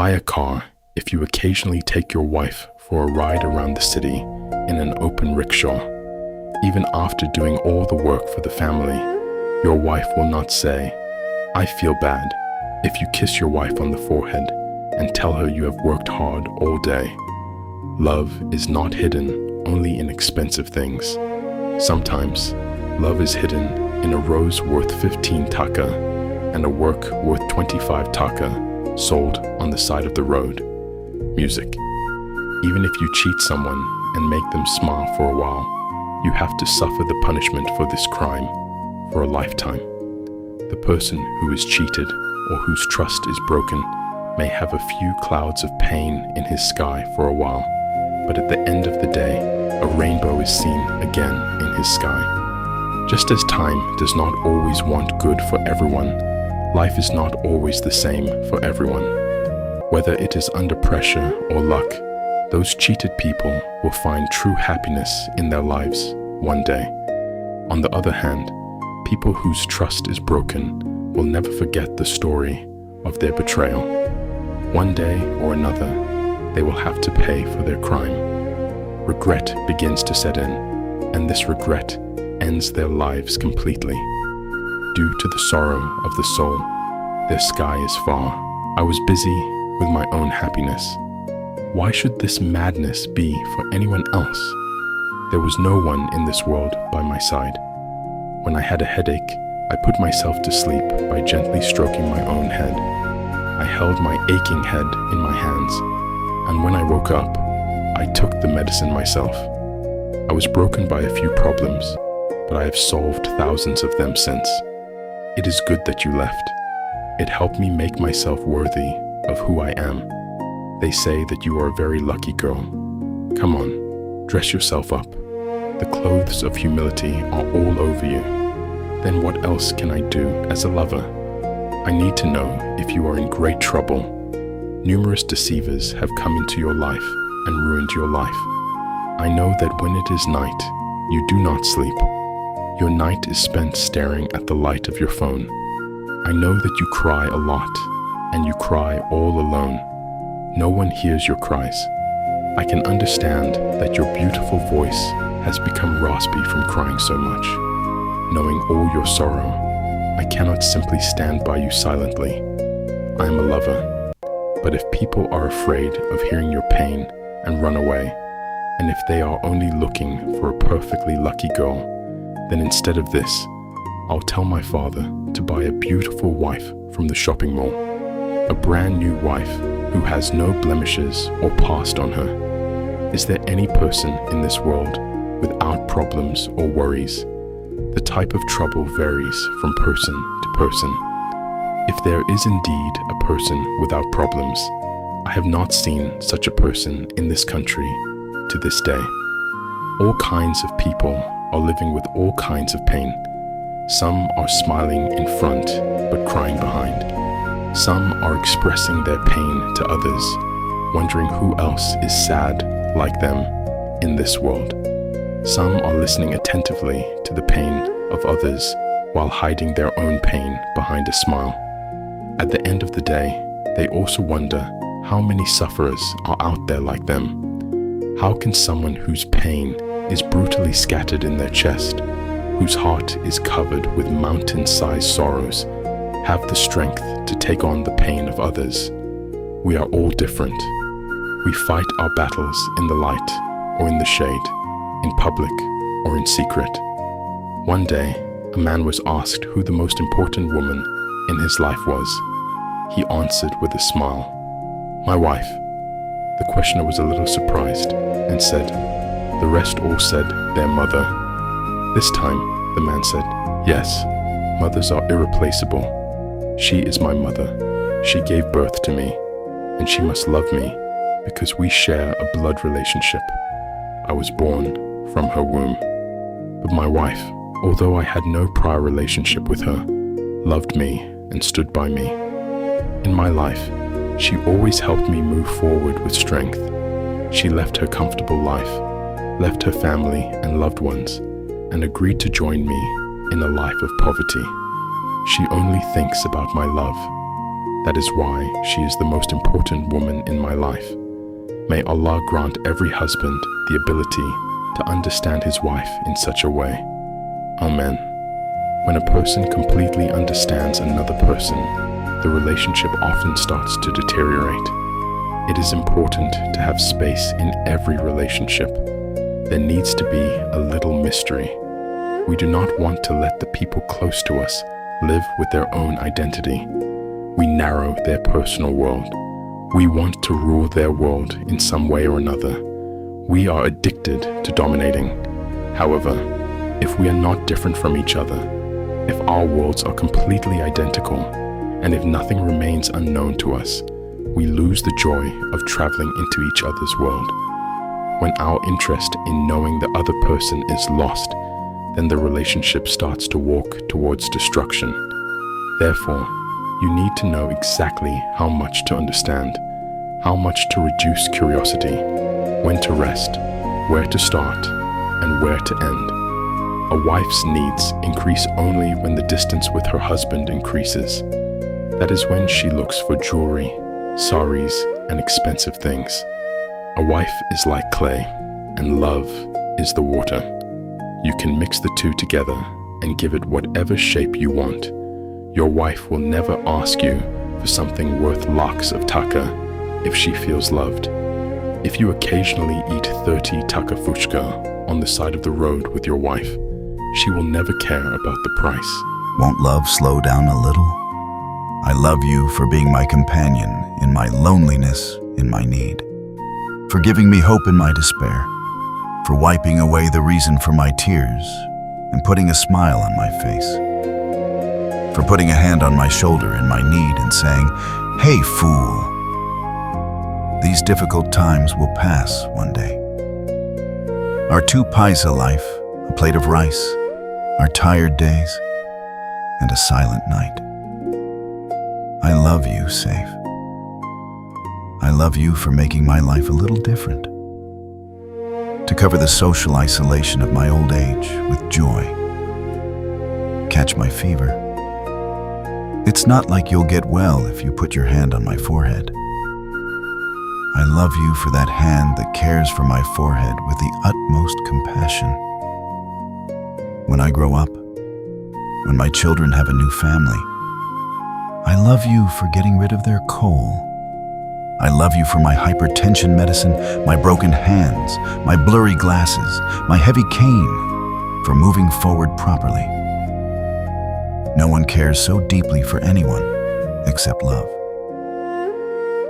buy a car if you occasionally take your wife for a ride around the city in an open rickshaw. Even after doing all the work for the family, your wife will not say, "I feel bad," if you kiss your wife on the forehead and tell her you have worked hard all day. Love is not hidden only in expensive things. Sometimes, love is hidden in a rose worth 15 taka and a work worth 25 taka sold on the side of the road. Music. Even if you cheat someone and make them smile for a while, you have to suffer the punishment for this crime for a lifetime. The person who is cheated or whose trust is broken may have a few clouds of pain in his sky for a while, but at the end of the day, a rainbow is seen again in his sky. Just as time does not always want good for everyone, life is not always the same for everyone. Whether it is under pressure or luck, those cheated people will find true happiness in their lives one day. On the other hand, people whose trust is broken will never forget the story of their betrayal. One day or another, they will have to pay for their crime. Regret begins to set in, and this regret ends their lives completely. Due to the sorrow of the soul, their sky is far. I was busy with my own happiness. Why should this madness be for anyone else? There was no one in this world by my side. When I had a headache, I put myself to sleep by gently stroking my own head. I held my aching head in my hands, and when I woke up, I took the medicine myself. I was broken by a few problems, but I have solved thousands of them since. It is good that you left. It helped me make myself worthy of who I am. They say that you are a very lucky girl. Come on, dress yourself up. The clothes of humility are all over you. Then what else can I do as a lover? I need to know if you are in great trouble. Numerous deceivers have come into your life and ruined your life. I know that when it is night, you do not sleep. Your night is spent staring at the light of your phone. I know that you cry a lot, and you cry all alone. No one hears your cries. I can understand that your beautiful voice has become raspy from crying so much. Knowing all your sorrow, I cannot simply stand by you silently. I am a lover, but if people are afraid of hearing your pain and run away, and if they are only looking for a perfectly lucky girl, then instead of this, I'll tell my father to buy a beautiful wife from the shopping mall. A brand new wife who has no blemishes or past on her. Is there any person in this world without problems or worries? The type of trouble varies from person to person. If there is indeed a person without problems, I have not seen such a person in this country to this day. All kinds of people are living with all kinds of pain. Some are smiling in front but crying behind. Some are expressing their pain to others, wondering who else is sad like them in this world. Some are listening attentively to the pain of others while hiding their own pain behind a smile. At the end of the day, they also wonder how many sufferers are out there like them. How can someone whose pain is brutally scattered in their chest, whose heart is covered with mountain-sized sorrows, have the strength to take on the pain of others? We are all different. We fight our battles in the light or in the shade, in public or in secret. One day, a man was asked who the most important woman in his life was. He answered with a smile, "My wife." The questioner was a little surprised and said, "The rest all said their mother." This time, the man said, "Yes, mothers are irreplaceable. She is my mother. She gave birth to me, and she must love me because we share a blood relationship. I was born from her womb." But my wife, although I had no prior relationship with her, loved me and stood by me. In my life, she always helped me move forward with strength. She left her comfortable life, left her family and loved ones, and agreed to join me in a life of poverty. She only thinks about my love. That is why she is the most important woman in my life. May Allah grant every husband the ability to understand his wife in such a way. Amen. When a person completely understands another person, the relationship often starts to deteriorate. It is important to have space in every relationship. There needs to be a little mystery. We do not want to let the people close to us live with their own identity. We narrow their personal world. We want to rule their world in some way or another. We are addicted to dominating. However, if we are not different from each other, if our worlds are completely identical, and if nothing remains unknown to us, we lose the joy of traveling into each other's world. When our interest in knowing the other person is lost, then the relationship starts to walk towards destruction. Therefore, you need to know exactly how much to understand, how much to reduce curiosity, when to rest, where to start, and where to end. A wife's needs increase only when the distance with her husband increases. That is when she looks for jewelry, saris, and expensive things. A wife is like clay, and love is the water. You can mix the two together and give it whatever shape you want. Your wife will never ask you for something worth lakhs of taka if she feels loved. If you occasionally eat 30 taka fuchka on the side of the road with your wife, she will never care about the price. Won't love slow down a little? I love you for being my companion in my loneliness, in my need, for giving me hope in my despair, for wiping away the reason for my tears and putting a smile on my face, for putting a hand on my shoulder in my need and saying, "Hey, fool." These difficult times will pass one day. Our 2 paisa life, a plate of rice, our tired days, and a silent night. I love you, Safe. I love you for making my life a little different. To cover the social isolation of my old age with joy. Catch my fever. It's not like you'll get well if you put your hand on my forehead. I love you for that hand that cares for my forehead with the utmost compassion. When I grow up, when my children have a new family, I love you for getting rid of their coal. I love you for my hypertension medicine, my broken hands, my blurry glasses, my heavy cane, for moving forward properly. No one cares so deeply for anyone except love.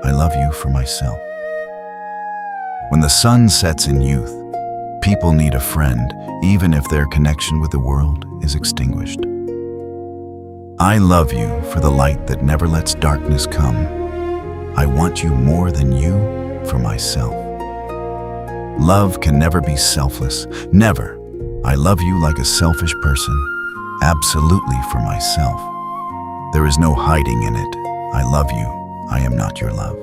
I love you for myself. When the sun sets in youth, people need a friend, even if their connection with the world is extinguished. I love you for the light that never lets darkness come. I want you more than you for myself. Love can never be selfless, never. I love you like a selfish person, absolutely for myself. There is no hiding in it. I love you. I am not your love.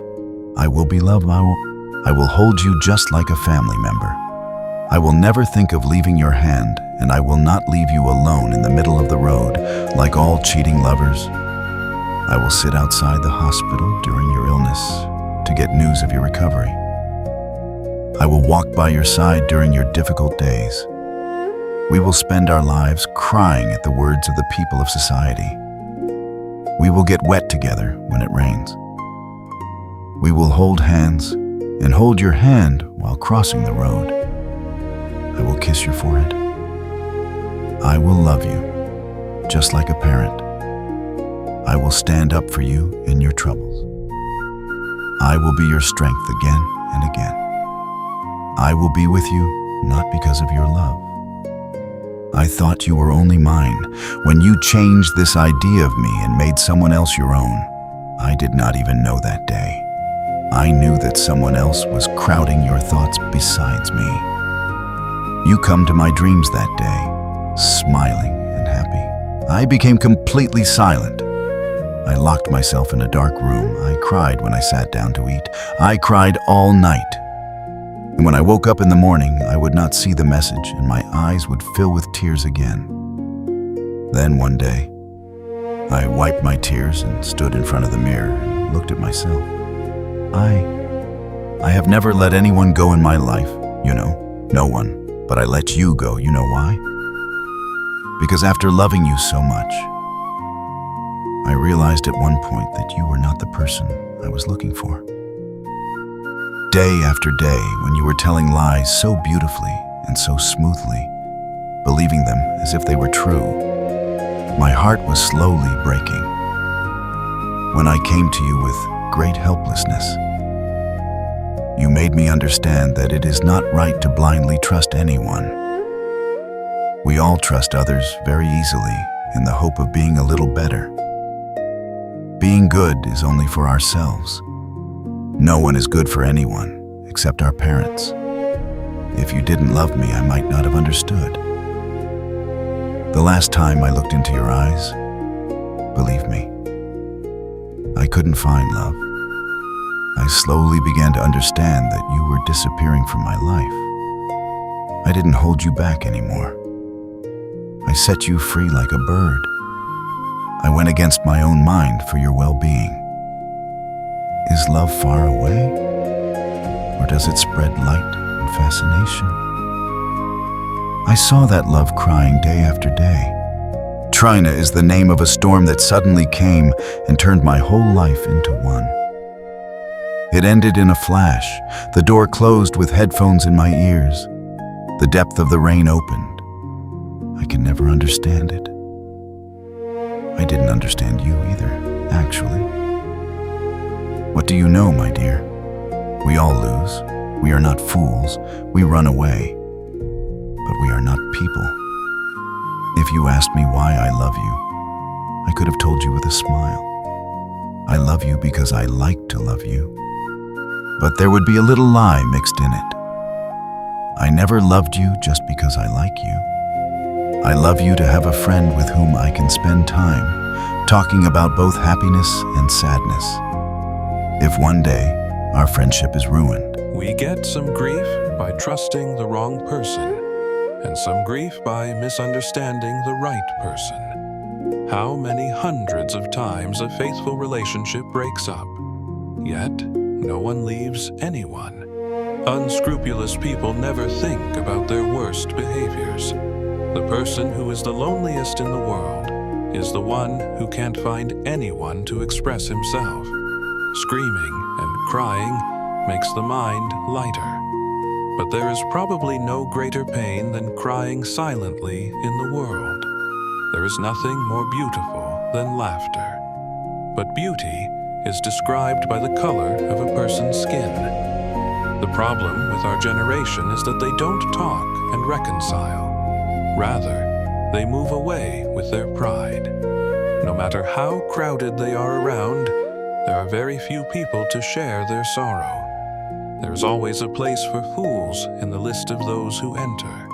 I will be loved. I will hold you just like a family member. I will never think of leaving your hand, and I will not leave you alone in the middle of the road, like all cheating lovers. I will sit outside the hospital during your illness to get news of your recovery. I will walk by your side during your difficult days. We will spend our lives crying at the words of the people of society. We will get wet together when it rains. We will hold hands and hold your hand while crossing the road. I will kiss your forehead. I will love you, just like a parent. I will stand up for you in your troubles. I will be your strength again and again. I will be with you, not because of your love. I thought you were only mine. When you changed this idea of me and made someone else your own, I did not even know that day. I knew that someone else was crowding your thoughts besides me. You come to my dreams that day, smiling and happy. I became completely silent. I locked myself in a dark room. I cried when I sat down to eat. I cried all night. And when I woke up in the morning, I would not see the message, and my eyes would fill with tears again. Then one day, I wiped my tears and stood in front of the mirror and looked at myself. I have never let anyone go in my life, no one, but I let you go. You know why? Because after loving you so much, I realized at one point that you were not the person I was looking for. Day after day, when you were telling lies so beautifully and so smoothly, believing them as if they were true, my heart was slowly breaking. When I came to you with great helplessness, you made me understand that it is not right to blindly trust anyone. We all trust others very easily in the hope of being a little better. Being good is only for ourselves. No one is good for anyone except our parents. If you didn't love me, I might not have understood. The last time I looked into your eyes, believe me, I couldn't find love. I slowly began to understand that you were disappearing from my life. I didn't hold you back anymore. I set you free like a bird. I went against my own mind for your well-being. Is love far away? Or does it spread light and fascination? I saw that love crying day after day. Trina is the name of a storm that suddenly came and turned my whole life into one. It ended in a flash. The door closed with headphones in my ears. The depth of the rain opened. I can never understand it. I didn't understand you either, actually. What do you know, my dear? We all lose. We are not fools. We run away. But we are not people. If you asked me why I love you, I could have told you with a smile. I love you because I like to love you. But there would be a little lie mixed in it. I never loved you just because I like you. I love you to have a friend with whom I can spend time talking about both happiness and sadness. If one day our friendship is ruined, we get some grief by trusting the wrong person, and some grief by misunderstanding the right person. How many hundreds of times a faithful relationship breaks up, yet no one leaves anyone. Unscrupulous people never think about their worst behaviors. The person who is the loneliest in the world is the one who can't find anyone to express himself. Screaming and crying makes the mind lighter. But there is probably no greater pain than crying silently in the world. There is nothing more beautiful than laughter. But beauty is described by the color of a person's skin. The problem with our generation is that they don't talk and reconcile. Rather, they move away with their pride. No matter how crowded they are around, there are very few people to share their sorrow. There is always a place for fools in the list of those who enter.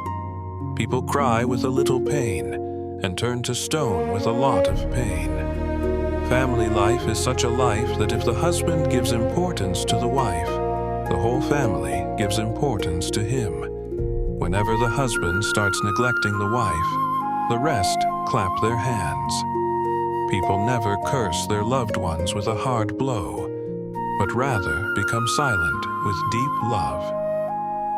People cry with a little pain and turn to stone with a lot of pain. Family life is such a life that if the husband gives importance to the wife, the whole family gives importance to him. Whenever the husband starts neglecting the wife, the rest clap their hands. People never curse their loved ones with a hard blow, but rather become silent with deep love.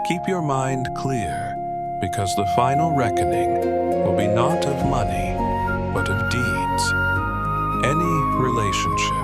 Keep your mind clear, because the final reckoning will be not of money, but of deeds. Any relationship